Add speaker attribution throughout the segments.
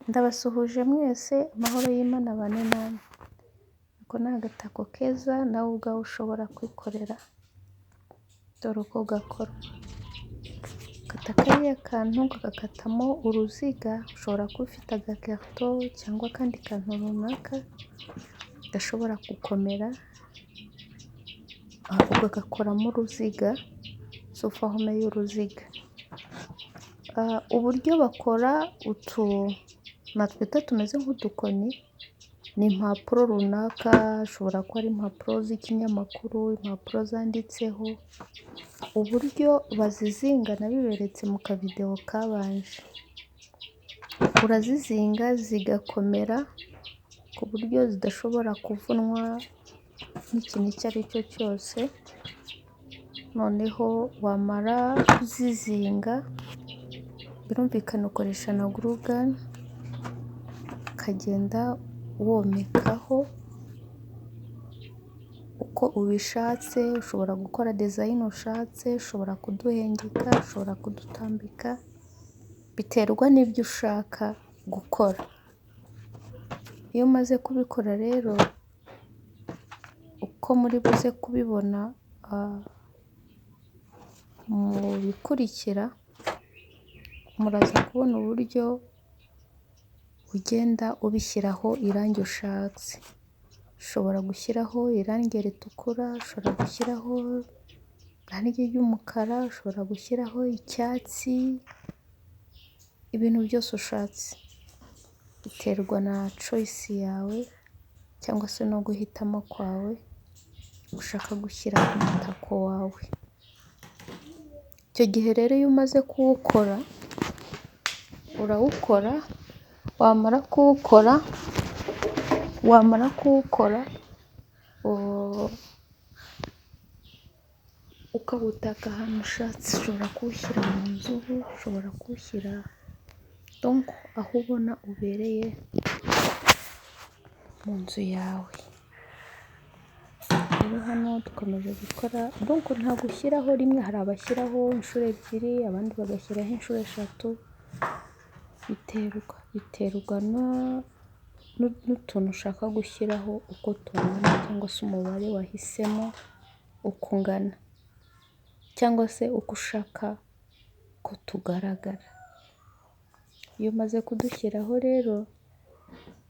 Speaker 1: Ndabasuhuje mwese, amahoro y'Imana abane namwe. Ako ni agatako keza nawe ubwawe ushobora kwikorera, dore uko gakorwa. Kata kariya kantu kakakatamo uruziga, ushobora kuba ufite agakarito cyangwa akandi kantu runaka gashobora gukomera, ugagakoramo uruziga, sofahume y'uruziga. Uburyo bakora utu natwita tumeze nk'udukoni, ni impapuro runaka, ashobora kuba ari impapuro z'ikinyamakuru, impapuro zanditseho. Uburyo bazizinga nabiberetse mu kavidewo kabanje. Urazizinga zigakomera ku buryo zidashobora kuvunwa n'ikintu icyo ari cyo cyose. Noneho wamara kuzizinga, birumvikana ukoresha na gurugani, ukagenda womekaho uko ubishatse. Ushobora gukora dizayini ushatse, ushobora kuduhengeka, ushobora kudutambika, biterwa n'ibyo ushaka gukora. Iyo umaze kubikora rero, uko muri buze kubibona mu bikurikira, muraza kubona uburyo ugenda ubishyiraho irangi ushatse. Ushobora gushyiraho irangi ritukura, ushobora gushyiraho irangi ry'umukara, ushobora gushyiraho icyatsi, ibintu byose ushatse. Biterwa na choice yawe cyangwa se no guhitamo kwawe ushaka gushyira ku mutako wawe. Icyo gihe rero iyo umaze kuwukora, urawukora, wamara kuwukora ukawutaka ahantu ushatse. Ushobora kuwushyira mu nzu, ushobora kuwushyira donc aho ubona ubereye mu nzu yawe. Rero hano dukomeje gukora, donc nta gushyiraho rimwe, hari abashyiraho inshuro ebyiri, abandi bagashyiraho inshuro eshatu. Biterwa n'utuntu ushaka gushyiraho uko tungana, cyangwa se umubare wahisemo uko ungana, cyangwa se uko ushaka ko tugaragara. Iyo umaze kudushyiraho rero,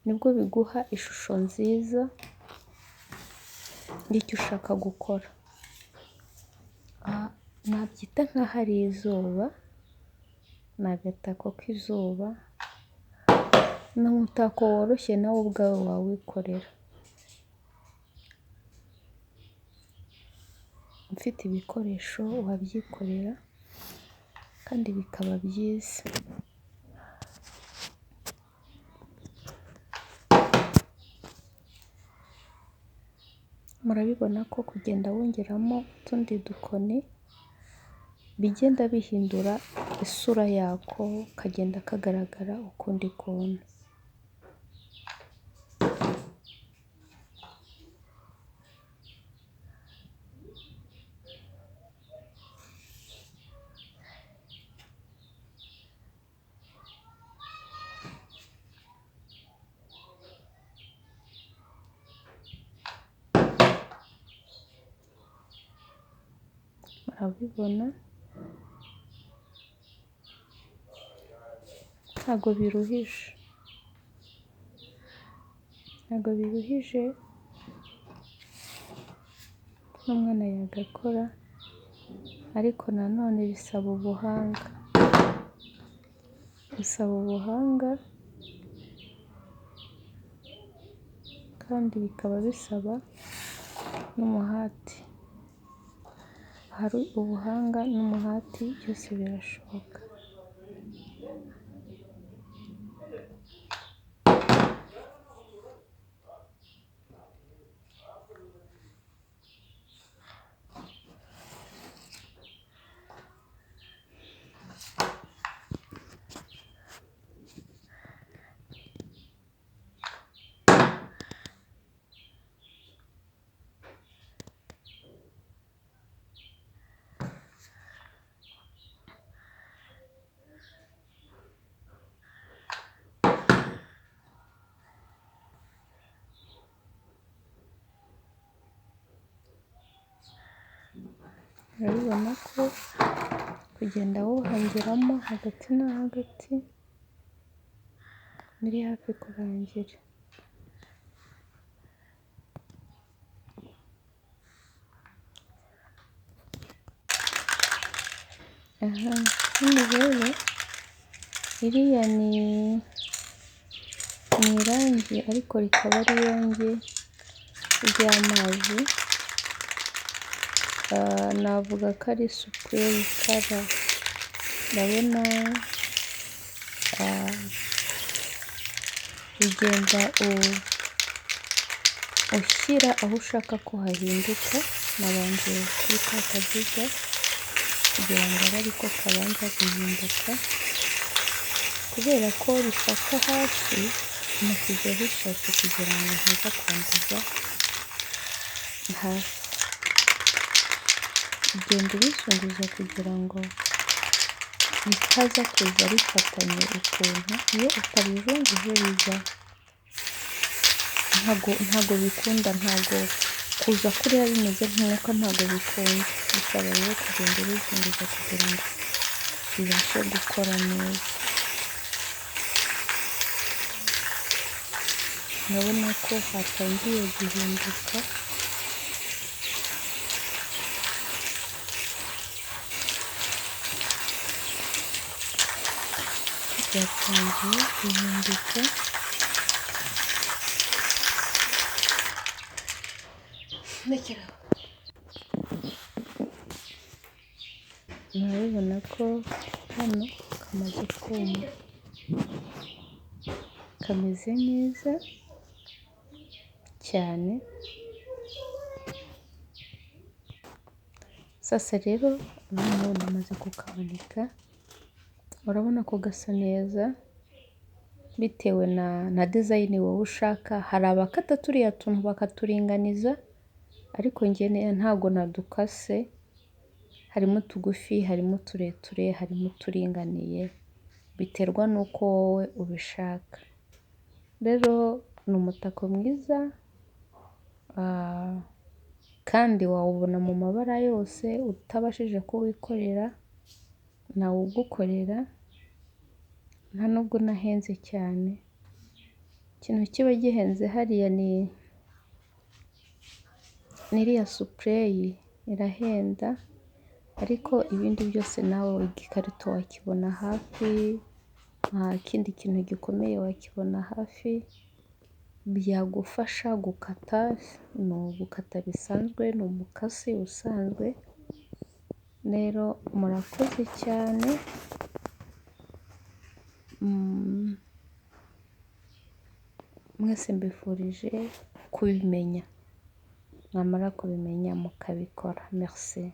Speaker 1: nibwo biguha ishusho nziza y'icyo ushaka gukora. Nabyita nk'aho ari izuba, ni agatako k'izuba, ni umutako woroshye nawe ubwawe wawikorera. Ufite ibikoresho wabyikorera kandi bikaba byiza. Murabibona ko kugenda wongeramo utundi dukoni bigenda bihindura isura yako, kagenda kagaragara ukundi kuntu. Murabibona, ntabwo biruhije, n'umwana yagakora, ariko nanone bisaba ubuhanga, kandi bikaba bisaba n'umuhati. Hari ubuhanga n'umuhati, byose birashoboka. urabibona ko kugenda wuhangiramo hagati na hagati biri hafi kurangira. Aha hano rero iriya ni irangi ariko rikaba ari irangi ry'amazi, navuga ko ari spray color. Ndabona ugenda ushyira aho ushaka ko hahinduka, nabanje kuri ka kaziga kugira ngo abe ariko kabanza guhinduka, kubera ko rifata hasi nashyizeho ishashi kugira ngo ntaza kwanduza hasi. Ugenda ubizunguza kugira ngo bitaza kuza rifatanye ukuntu, iyo utabizunguje biza ntago bikunda, ntago kuza kuriya bimeze nk'uko ntago bikunda. Bisaba rero kugenda ubizunguza kugira ngo bibashe gukora neza. Urabona ko hatangiye guhinduka, byatangiye guhinduka. Murabibona ko hano kamaze kuma, kameze neza cyane. Sasa rero noneho namaze kukamanika, urabona ko gasa neza bitewe na design wowe ushaka. Hari abakata turiya tuntu bakaturinganiza, ariko njye ntago nadukase. Harimo tugufi, harimo tureture, harimo turinganiye, biterwa n'uko wowe ubishaka. Rero ni umutako mwiza, kandi wawubona mu mabara yose. Utabashije kuwikorera nawugukorera, nta nubwo nahenze cyane. Ikintu kiba gihenze hariya ni iriya spray irahenda, ariko ibindi byose nawe igikarito wakibona hafi, nta kindi kintu gikomeye wakibona hafi. Byagufasha gukata, ni ugukata bisanzwe, ni umukasi usanzwe. Rero murakoze cyane, mwese mbifurije kubimenya, mwamara kubimenya mukabikora. Merci.